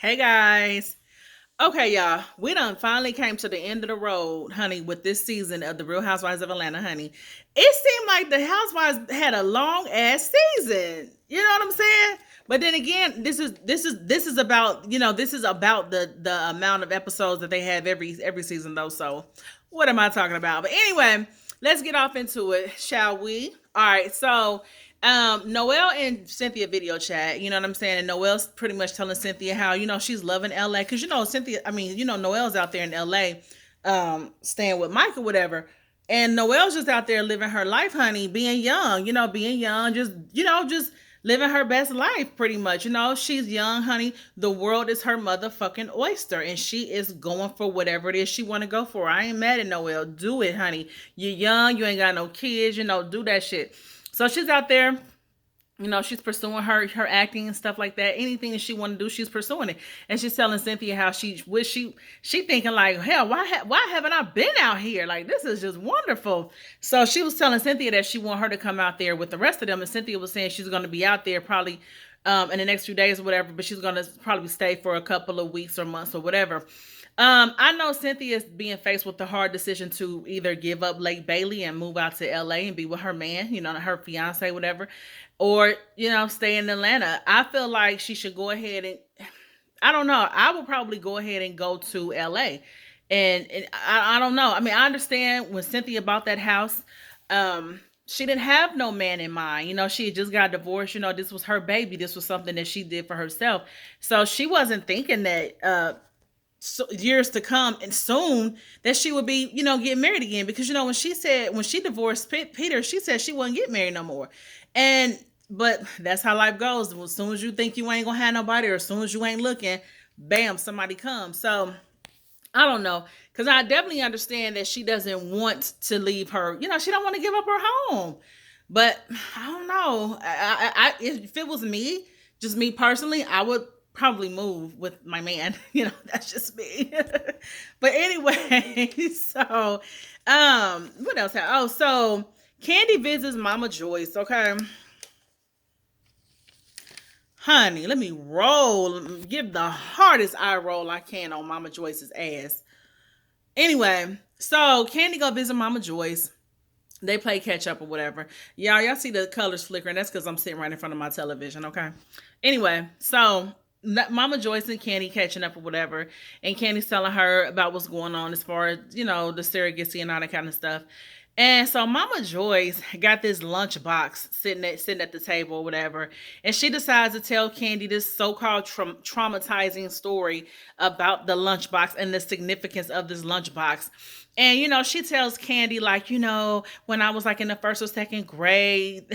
Hey guys. Okay, y'all. We done finally came to the end of the road, honey, with this season of the Real Housewives of Atlanta, honey. It seemed like the Housewives had a long ass season. You know what I'm saying? But then again, this is about, this is about the amount of episodes that they have every season though. So what am I talking about? But anyway, let's get off into it, shall we? All right, so Noelle and Cynthia video chat, you know what I'm saying? And Noelle's pretty much telling Cynthia how, she's loving LA. Cause Noelle's out there in LA, staying with Mike or whatever. And Noelle's just out there living her life, honey, being young, just living her best life pretty much. She's young, honey. The world is her motherfucking oyster. And she is going for whatever it is she wanna go for. I ain't mad at Noelle. Do it, honey. You're young, you ain't got no kids, do that shit. So she's out there, she's pursuing her acting and stuff like that. Anything that she want to do, she's pursuing it. And she's telling Cynthia how she thinking like, hell, why haven't I been out here? Like, this is just wonderful. So she was telling Cynthia that she want her to come out there with the rest of them, and Cynthia was saying she's going to be out there probably in the next few days or whatever, but she's going to probably stay for a couple of weeks or months or whatever. I know Cynthia's being faced with the hard decision to either give up Lake Bailey and move out to LA and be with her man, her fiance, whatever, or, stay in Atlanta. I feel like she should go ahead and, I don't know, I would probably go ahead and go to LA. And I don't know. I mean, I understand when Cynthia bought that house, she didn't have no man in mind. She had just got divorced. This was her baby. This was something that she did for herself. So she wasn't thinking that, years to come and soon that she would be, getting married again. Because, when she divorced Peter, she said she wouldn't get married no more. But that's how life goes. As soon as you think you ain't gonna have nobody, or as soon as you ain't looking, bam, somebody comes. So I don't know, because I definitely understand that she doesn't want to leave her. She don't want to give up her home. But I don't know. If it was me, just me personally, I would probably move with my man. That's just me. But anyway, so what else? Oh, so Kandi visits Momma Joyce. Okay, honey, let me roll. Give the hardest eye roll I can on Momma Joyce's ass. Anyway, so Kandi go visit Momma Joyce. They play catch up or whatever. Y'all see the colors flickering. That's because I'm sitting right in front of my television, okay? Anyway, so Momma Joyce and Kandi catching up or whatever. And Kandi's telling her about what's going on as far as, the surrogacy and all that kind of stuff. And so Momma Joyce got this lunch box sitting at the table or whatever. And she decides to tell Kandi this so-called traumatizing story about the lunchbox and the significance of this lunchbox. And, she tells Kandi, like, when I was like in the first or second grade,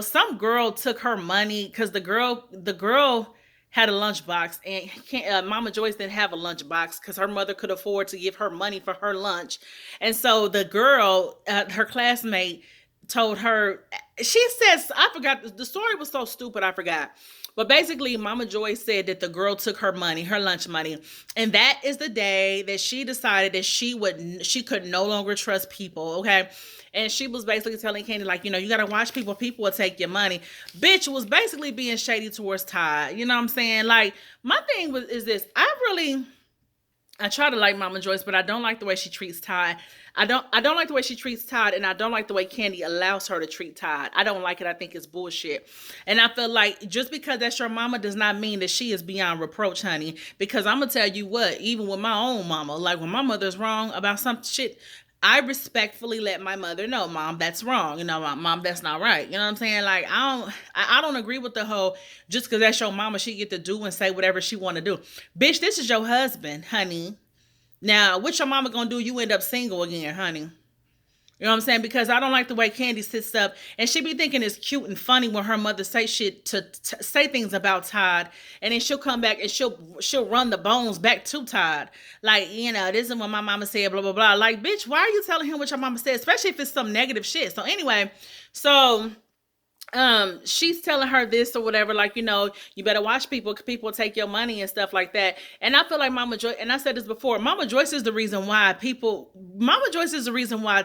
some girl took her money because the girl had a lunchbox, and Momma Joyce didn't have a lunchbox because her mother could afford to give her money for her lunch. And so the girl, her classmate, told her, she says, I forgot, the story was so stupid, I forgot. But basically, Momma Joyce said that the girl took her money, her lunch money, and that is the day that she decided that she could no longer trust people. Okay, and she was basically telling Kandi, like, you gotta watch people. People will take your money. Bitch was basically being shady towards Todd. You know what I'm saying? Like, my thing is this: I try to like Momma Joyce, but I don't like the way she treats Todd. I don't like the way she treats Todd, and I don't like the way Kandi allows her to treat Todd. I don't like it. I think it's bullshit. And I feel like just because that's your mama does not mean that she is beyond reproach, honey. Because I'm gonna tell you what, even with my own mama, like when my mother's wrong about some shit, I respectfully let my mother know, Mom, that's wrong. Mom, that's not right. You know what I'm saying? Like, I don't agree with the whole, just because that's your mama, she get to do and say whatever she want to do. Bitch, this is your husband, honey. Now, what your mama gonna do? You end up single again, honey. You know what I'm saying? Because I don't like the way Kandi sits up, and she be thinking it's cute and funny when her mother say shit to say things about Todd, and then she'll come back and she'll run the bones back to Todd. Like, this is what my mama said, blah, blah, blah. Like, bitch, why are you telling him what your mama said? Especially if it's some negative shit. So anyway, so she's telling her this or whatever, like, you better watch people take your money and stuff like that. And I feel like Mama Joyce, and I said this before, Mama Joyce is the reason why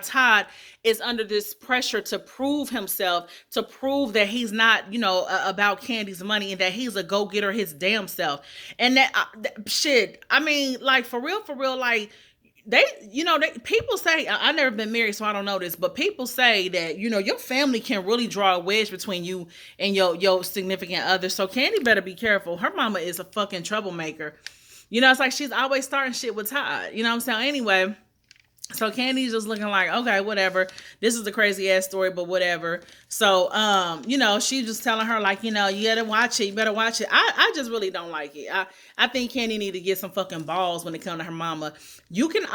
Todd is under this pressure to prove himself, to prove that he's not, about Candy's money, and that he's a go-getter his damn self. And shit, I mean, like, for real, like, people say, I've never been married, so I don't know this, but people say that, your family can really draw a wedge between you and your significant other. So Kandi better be careful. Her mama is a fucking troublemaker. It's like she's always starting shit with Todd. You know what I'm saying? Anyway, so Candy's just looking like, okay, whatever. This is a crazy ass story, but whatever. So, she's just telling her, like, you gotta watch it. You better watch it. I just really don't like it. I think Kandi need to get some fucking balls when it comes to her mama. You can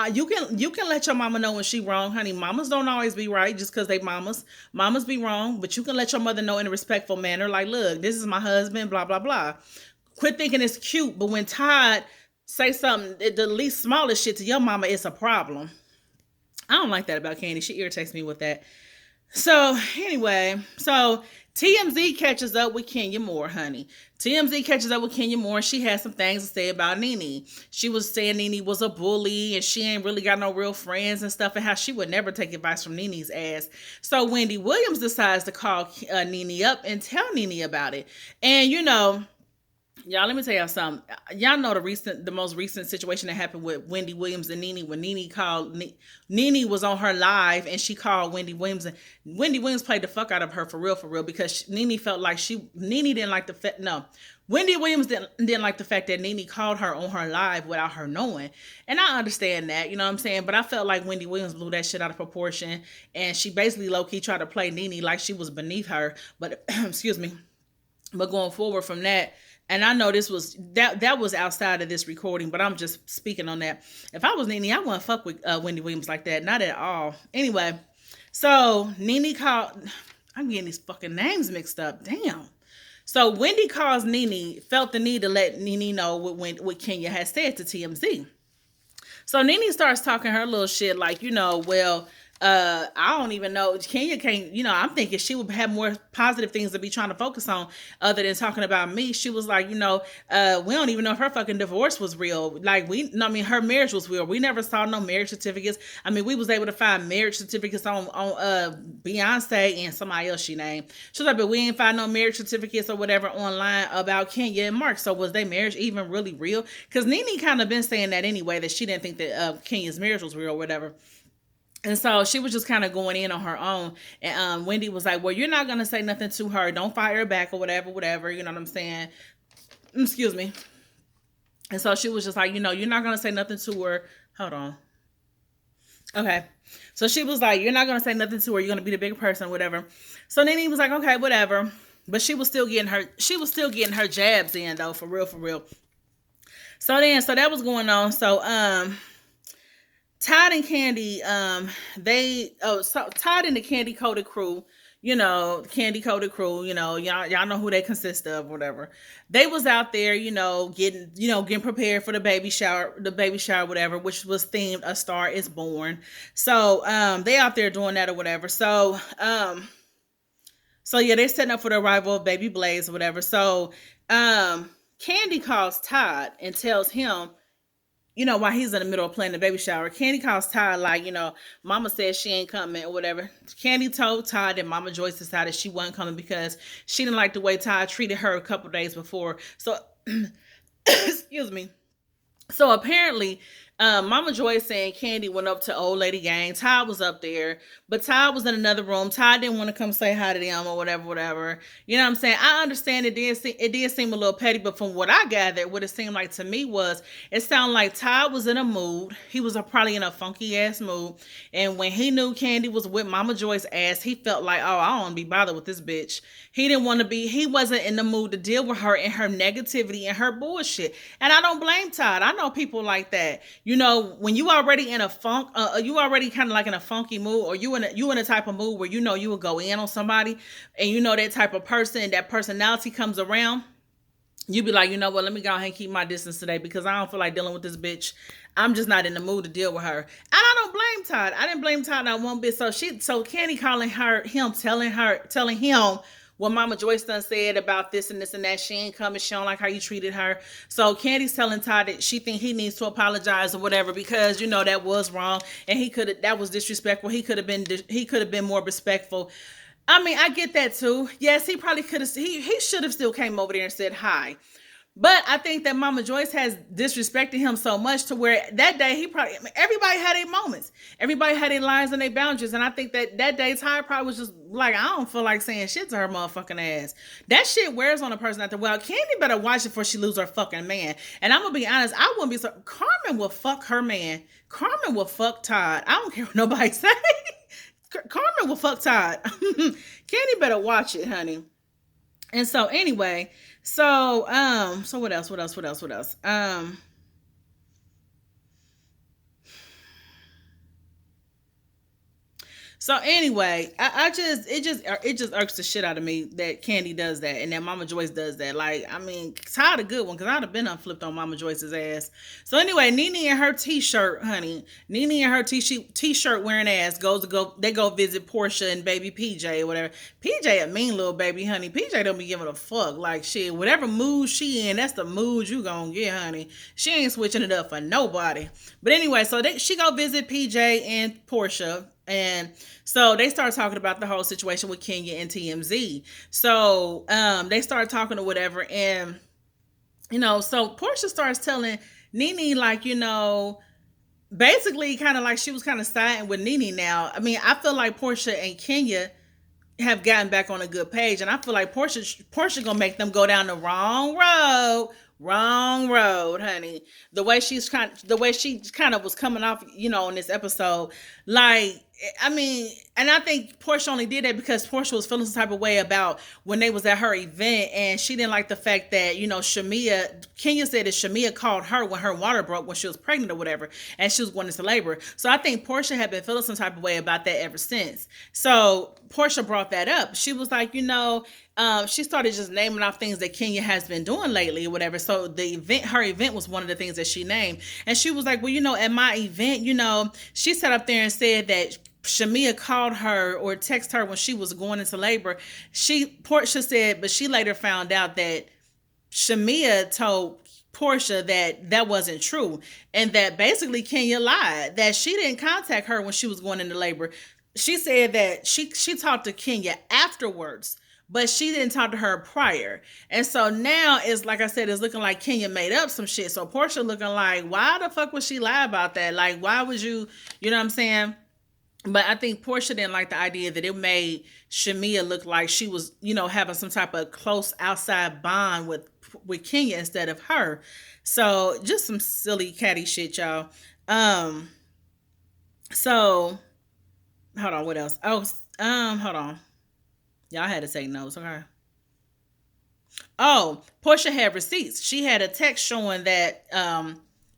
let your mama know when she wrong, honey. Mamas don't always be right just because they mamas. Mamas be wrong, but you can let your mother know in a respectful manner, like, look, this is my husband, blah blah blah. Quit thinking it's cute, but when Todd say something, the least smallest shit to your mama, it's a problem. I don't like that about Kandi. She irritates me with that. So anyway, TMZ catches up with Kenya Moore, honey. TMZ catches up with Kenya Moore. She had some things to say about Nene. She was saying Nene was a bully and she ain't really got no real friends and stuff, and how she would never take advice from Nene's ass. So Wendy Williams decides to call Nene up and tell Nene about it. And y'all, let me tell y'all something. Y'all know the most recent situation that happened with Wendy Williams and Nene, when Nene was on her live and she called Wendy Williams, and Wendy Williams played the fuck out of her for real, because Nene felt like Nene didn't like the fact. No, Wendy Williams didn't like the fact that Nene called her on her live without her knowing. And I understand that, you know what I'm saying? But I felt like Wendy Williams blew that shit out of proportion, and she basically low-key tried to play Nene like she was beneath her. But excuse me. But going forward from that, and I know that was outside of this recording, but I'm just speaking on that. If I was Nene, I wouldn't fuck with Wendy Williams like that. Not at all. Anyway, so Nene called. I'm getting these fucking names mixed up. Damn. So Wendy calls Nene, felt the need to let Nene know what Kenya had said to TMZ. So Nene starts talking her little shit like, well, I don't even know. Kenya can't, I'm thinking she would have more positive things to be trying to focus on other than talking about me. She was like, we don't even know if her fucking divorce was real. Like, her marriage was real. We never saw no marriage certificates. I mean, we was able to find marriage certificates on Beyonce and somebody else she named. She was like, but we ain't find no marriage certificates or whatever online about Kenya and Mark. So was their marriage even really real? Because Nene kind of been saying that anyway, that she didn't think that Kenya's marriage was real or whatever. And so she was just kind of going in on her own. And Wendy was like, well, you're not going to say nothing to her. Don't fire her back or whatever. You know what I'm saying? Excuse me. And so she was just like, you're not going to say nothing to her. Hold on. Okay. So she was like, you're not going to say nothing to her. You're going to be the bigger person, whatever. So Nene was like, okay, whatever. But she was still getting her jabs in, though, for real. So that was going on. So, Todd and Kandi, Todd and the Kandi Coded crew, Kandi Coded crew, y'all know who they consist of, whatever. They was out there, getting prepared for the baby shower, whatever, which was themed A Star Is Born. So, they out there doing that or whatever. So yeah, they're setting up for the arrival of baby Blaze or whatever. So, Kandi calls Todd and tells him, while he's in the middle of playing the baby shower, Kandi calls Todd like, Mama said she ain't coming or whatever. Kandi told Todd that Momma Joyce decided she wasn't coming because she didn't like the way Todd treated her a couple days before. So, excuse me. So apparently, Momma Joyce and Kandi went up to Old Lady Gang. Todd was up there, but Todd was in another room. Todd didn't want to come say hi to them or whatever. You know what I'm saying? I understand it did seem a little petty, but from what I gathered, what it seemed like to me was, it sounded like Todd was in a mood. He was probably in a funky ass mood. And when he knew Kandi was with Momma Joyce's ass, he felt like, oh, I don't want to be bothered with this bitch. He wasn't in the mood to deal with her and her negativity and her bullshit. And I don't blame Todd. I know people like that. When you already in a funk, you already kind of like in a funky mood, or you in a type of mood where you would go in on somebody, and that type of person, that personality comes around, you be like, what, let me go ahead and keep my distance today because I don't feel like dealing with this bitch. I'm just not in the mood to deal with her. And I don't blame Todd. I didn't blame Todd not one bit. So Kandi calling him, telling him what Mama Joyce done said about this and this and that. She ain't coming. She don't like how you treated her. So Candy's telling Todd that she think he needs to apologize or whatever because that was wrong and that was disrespectful. He could have been more respectful. I mean, I get that too. Yes, he probably could have. He should have still came over there and said hi. But I think that Mama Joyce has disrespected him so much to where that day everybody had their moments. Everybody had their lines and their boundaries. And I think that day Ty probably was just like, I don't feel like saying shit to her motherfucking ass. That shit wears on a person after a while. Candy better watch it before she lose her fucking man. And I'm going to be honest, I wouldn't be so. Carmen will fuck her man. Carmen will fuck Todd. I don't care what nobody say. Carmen will fuck Todd. Candy better watch it, honey. And so anyway, so what else? What else? What else? What else? So anyway, it just irks the shit out of me that Candy does that and that Mama Joyce does that. Like, I mean, Todd a good one because I'd have been unflipped on Mama Joyce's ass. So anyway, Nene and her t-shirt, honey. Nene and her t-shirt wearing ass they go visit Porsha and baby PJ or whatever. PJ a mean little baby, honey. PJ don't be giving a fuck. Like shit, whatever mood she in, that's the mood you gonna get, honey. She ain't switching it up for nobody. But anyway, so she go visit PJ and Porsha. And so they start talking about the whole situation with Kenya and TMZ. So they start talking or whatever. And, so Porsha starts telling Nene, like, basically kind of like she was kind of siding with Nene now. I mean, I feel like Porsha and Kenya have gotten back on a good page. And I feel like Porsha gonna make them go down the wrong road. Wrong road, honey. The way she kind of was coming off, in this episode, like, I mean, and I think Porsha only did that because Porsha was feeling some type of way about when they was at her event, and she didn't like the fact that Kenya said that Shamia called her when her water broke when she was pregnant or whatever, and she was going into labor. So I think Porsha had been feeling some type of way about that ever since. So Porsha brought that up. She was like, she started just naming off things that Kenya has been doing lately or whatever. So her event was one of the things that she named. And she was like, well, at my event, she sat up there and said that Shamia called her or texted her when she was going into labor. Porsha said, but she later found out that Shamia told Porsha that wasn't true. And that basically Kenya lied, that she didn't contact her when she was going into labor. She said that she talked to Kenya afterwards, but she didn't talk to her prior. And so now it's like I said, it's looking like Kenya made up some shit. So Porsha looking like, why the fuck would she lie about that? Like, why would you know what I'm saying? But I think Porsha didn't like the idea that it made Shamia look like she was, having some type of close outside bond with Kenya instead of her. So just some silly catty shit, y'all. So hold on, what else? Oh, hold on. Y'all had to take notes, okay? Oh, Porsha had receipts. She had a text showing that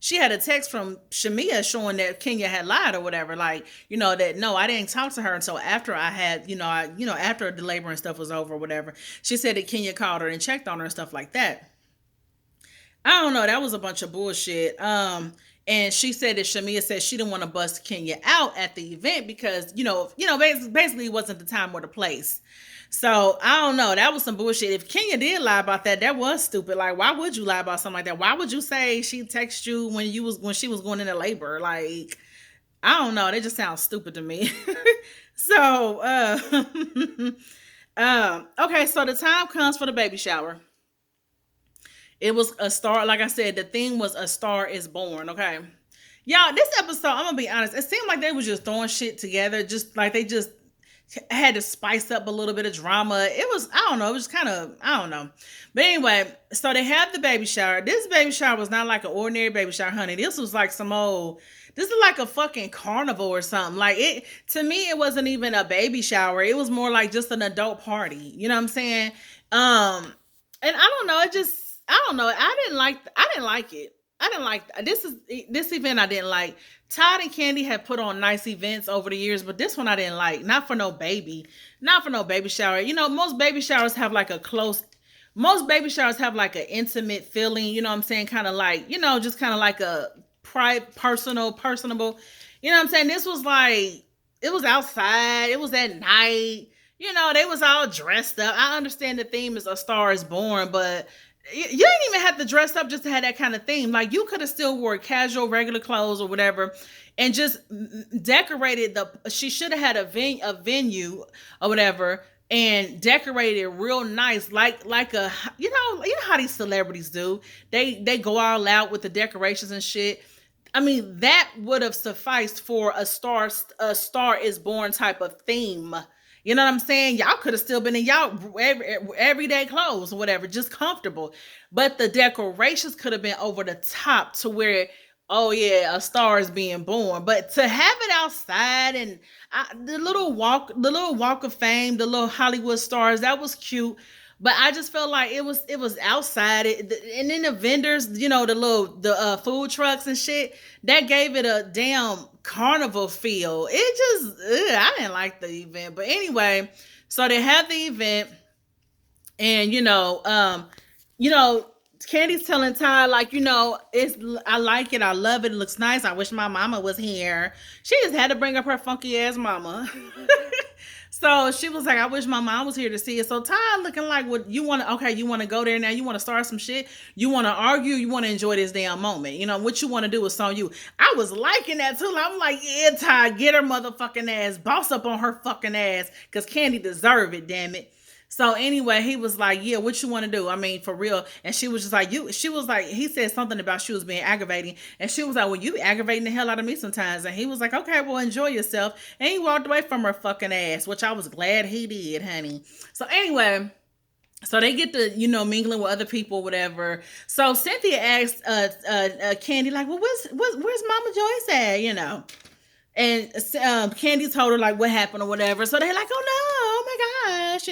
she had a text from Shamia showing that Kenya had lied or whatever. Like, that no, I didn't talk to her until after I had, after the labor and stuff was over or whatever. She said that Kenya called her and checked on her and stuff like that. I don't know. That was a bunch of bullshit. And she said that Shamia said she didn't want to bust Kenya out at the event because, basically it wasn't the time or the place. So I don't know. That was some bullshit. If Kenya did lie about that, that was stupid. Like, why would you lie about something like that? Why would you say she texted you when she was going into labor? Like, I don't know. That just sounds stupid to me. So, okay. So the time comes for the baby shower. It was a star. Like I said, the theme was A Star Is Born. Okay. Y'all, this episode, I'm going to be honest. It seemed like they was just throwing shit together. Just like they just had to spice up a little bit of drama. It was, I don't know, it was kind of, I don't know. But anyway, so they have the baby shower. This baby shower was not like an ordinary baby shower, honey. This was like this is like a fucking carnival or something. Like, to me, it wasn't even a baby shower. It was more like just an adult party. You know what I'm saying? And I don't know, I don't know. I didn't like it. I didn't like this event. I didn't like. Todd and Kandi have put on nice events over the years, but this one I didn't like. Not for no baby shower. Most baby showers have like most baby showers have like an intimate feeling. You know what I'm saying? Kind of like, just kind of like a personable. You know what I'm saying? This was like, it was outside. It was at night. They was all dressed up. I understand the theme is A Star Is Born, but you didn't even have to dress up just to have that kind of theme. Like, you could have still wore casual, regular clothes or whatever, and just decorated the. She should have had a venue or whatever, and decorated it real nice, like a how these celebrities do. They go all out with the decorations and shit. I mean, that would have sufficed for a Star Is Born type of theme. You know what I'm saying? Y'all could have still been in y'all everyday clothes or whatever, just comfortable. But the decorations could have been over the top to where, oh yeah, a star is being born. But to have it outside and the little walk of fame, the little Hollywood stars, that was cute. But I just felt like it was outside, and then the vendors, the food trucks and shit, that gave it a damn carnival feel. It just, I didn't like the event. But anyway, so they had the event, and Candy's telling Ty, like, it's, I like it, I love it, it looks nice. I wish my mama was here. She just had to bring up her funky ass mama. So she was like, I wish my mom was here to see it. So Ty looking like, what you want to, okay, you want to go there now? You want to start some shit? You want to argue? You want to enjoy this damn moment? What you want to do is on you. I was liking that too. I'm like, yeah, Ty, get her motherfucking ass, boss up on her fucking ass, because Candy deserve it, damn it. So anyway, he was like, yeah, what you want to do? I mean, for real. And she was just like, she was like, he said something about she was being aggravating. And she was like, well, you aggravating the hell out of me sometimes. And he was like, okay, well, enjoy yourself. And he walked away from her fucking ass, which I was glad he did, honey. So anyway, so they get to, mingling with other people, whatever. So Cynthia asked Candy, like, well, where's Mama Joyce at, And Candy told her, like, what happened or whatever. So they're like, oh no, oh my gosh,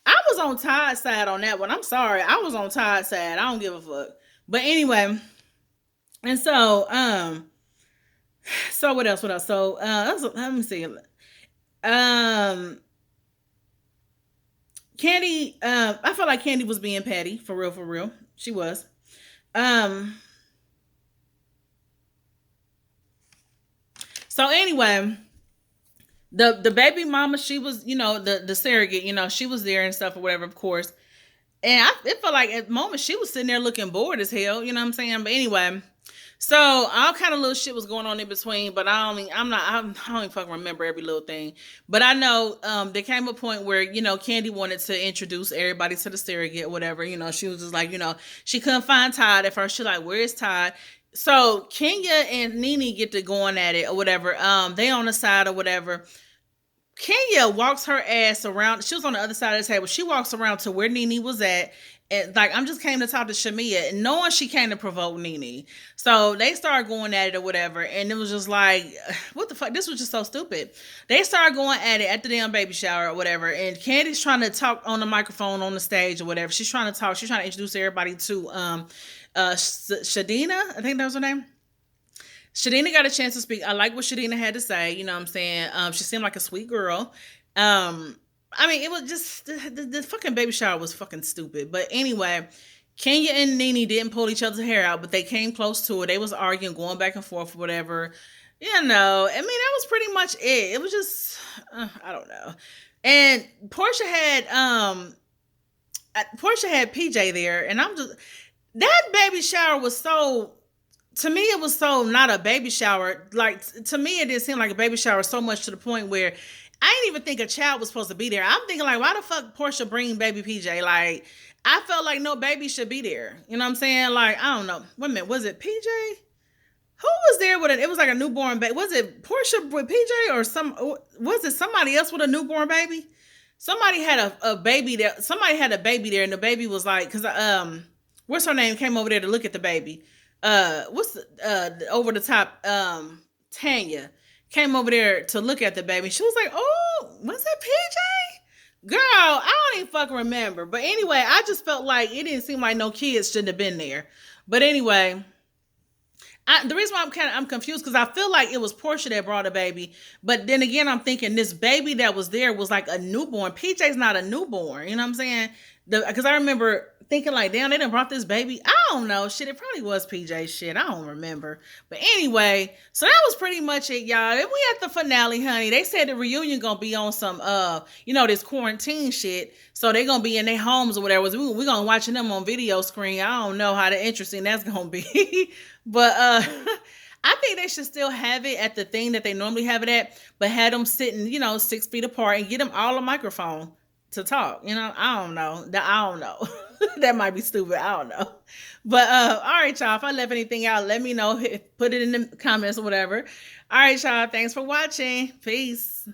I was on Todd's side on that one. I'm sorry. I was on Todd's side. I don't give a fuck. But anyway, and so what else? So let me see. Candy, I felt like Candy was being petty, for real, for real. She was. So anyway, the baby mama, she was, the surrogate, she was there and stuff or whatever, of course. And it felt like at the moment she was sitting there looking bored as hell, you know what I'm saying? But anyway, so all kind of little shit was going on in between, but I don't even fucking remember every little thing. But I know there came a point where, Candy wanted to introduce everybody to the surrogate or whatever. She was just like, she couldn't find Todd at first. She like, where's Todd? So Kenya and Nene get to going at it or whatever. They on the side or whatever. Kenya walks her ass around. She was on the other side of the table. She walks around to where Nene was at. And like, I'm just came to talk to Shamia, and knowing she came to provoke Nene. So they started going at it or whatever. And it was just like, what the fuck? This was just so stupid. They started going at it at the damn baby shower or whatever. And Candy's trying to talk on the microphone on the stage or whatever. She's trying to talk. She's trying to introduce everybody to Shadina. I think that was her name. Shadina got a chance to speak. I like what Shadina had to say. You know what I'm saying? She seemed like a sweet girl. I mean, it was just, the fucking baby shower was fucking stupid. But anyway, Kenya and Nene didn't pull each other's hair out, but they came close to it. They was arguing, going back and forth, whatever. I mean, that was pretty much it. It was just, I don't know. And Porsha had PJ there, and that baby shower was so, to me, it was so not a baby shower. Like, to me, it didn't seem like a baby shower so much to the point where I didn't even think a child was supposed to be there. I'm thinking, like, why the fuck Porsha bring baby PJ? Like, I felt like no baby should be there. You know what I'm saying? Like, I don't know. Wait a minute. Was it PJ? Who was there with it? It was like a newborn baby. Was it Porsha with PJ or was it somebody else with a newborn baby? Somebody had a baby there. Somebody had a baby there, and the baby was like, because what's her name came over there to look at the baby. What's over the top? Tanya came over there to look at the baby. She was like, oh, was that PJ? Girl, I don't even fucking remember. But anyway, I just felt like it didn't seem like no kids shouldn't have been there. But anyway, the reason why I'm confused, because I feel like it was Porsha that brought a baby. But then again, I'm thinking this baby that was there was like a newborn. PJ's not a newborn. You know what I'm saying? Because I remember thinking like, damn, they done brought this baby. I don't know. Shit, it probably was PJ shit. I don't remember. But anyway, so that was pretty much it, y'all. Then we at the finale, honey. They said the reunion gonna be on some this quarantine shit. So they gonna be in their homes or whatever. We gonna watching them on video screen. I don't know how interesting that's gonna be. But I think they should still have it at the thing that they normally have it at, but had them sitting, 6 feet apart and get them all a microphone to talk. I don't know. I don't know. That might be stupid. I don't know. But all right, y'all. If I left anything out, let me know. Put it in the comments or whatever. All right, y'all. Thanks for watching. Peace.